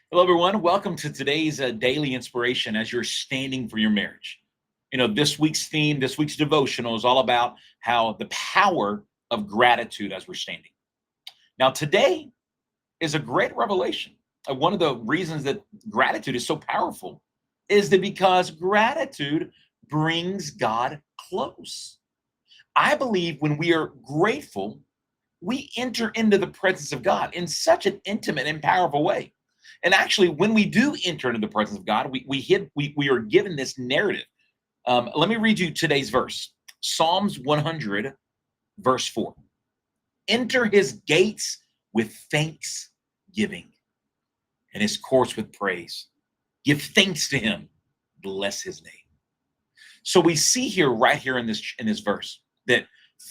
Hello, everyone. Welcome to today's daily inspiration as you're standing for your marriage. This week's theme, this week's devotional is all about how the power of gratitude as we're standing. Now, today is a great revelation. One of the reasons that gratitude is so powerful is that because gratitude brings God close. I believe when we are grateful, we enter into the presence of God in such an intimate and powerful way. And actually, when we do enter into the presence of God, we are given this narrative. Let me read you today's verse, Psalms 100, verse 4. Enter his gates with thanksgiving and his courts with praise. Give thanks to him. Bless his name. So we see here, right here in this verse, that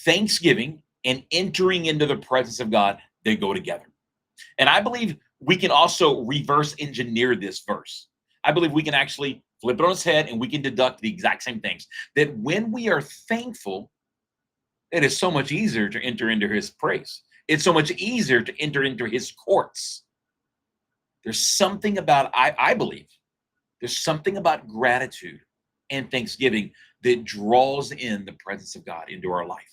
thanksgiving and entering into the presence of God, they go together. And I believe we can also reverse engineer this verse. I believe we can actually flip it on its head and we can deduct the exact same things. That when we are thankful, it is so much easier to enter into his praise. It's so much easier to enter into his courts. There's something about, I believe, there's something about gratitude and thanksgiving that draws in the presence of God into our life.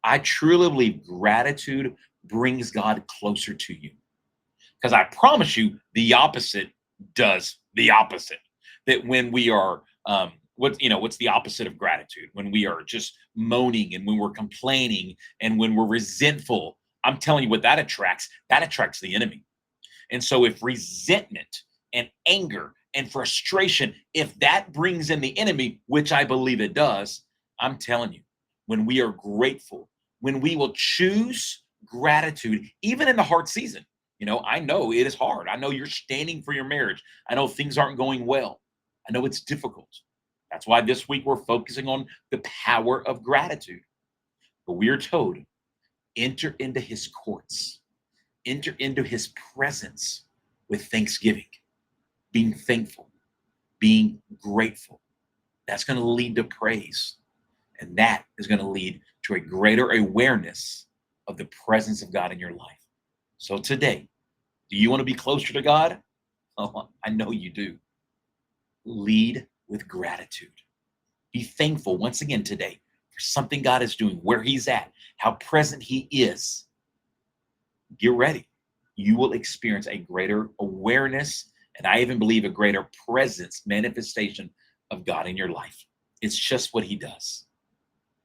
I truly believe gratitude brings God closer to you. Because I promise you, the opposite does the opposite. That when we are, what's the opposite of gratitude? When we are just moaning and when we're complaining and when we're resentful, I'm telling you what that attracts the enemy. And so if resentment and anger and frustration, if that brings in the enemy, which I believe it does, I'm telling you, when we are grateful, when we will choose gratitude, even in the hard season, I know it is hard. I know you're standing for your marriage. I know things aren't going well. I know it's difficult. That's why this week we're focusing on the power of gratitude. But we are told, enter into his courts, enter into his presence with thanksgiving, being thankful, being grateful. That's going to lead to praise. And that is going to lead to a greater awareness of the presence of God in your life. So today, do you want to be closer to God? Oh, I know you do. Lead with gratitude. Be thankful once again today for something God is doing, where he's at, how present he is. Get ready. You will experience a greater awareness, and I even believe a greater presence, manifestation of God in your life. It's just what he does.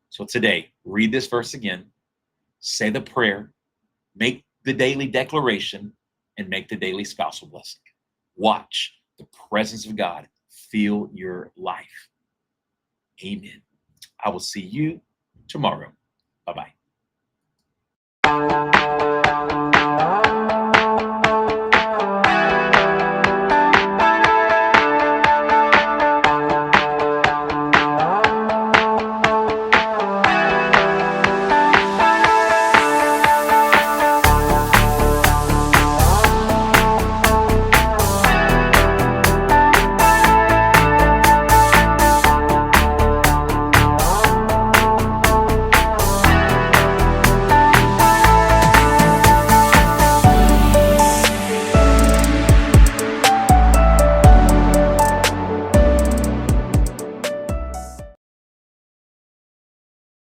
So today, read this verse again, say the prayer, make the daily declaration, and make the daily spousal blessing. Watch the presence of God fill your life. Amen. I will see you tomorrow. Bye bye.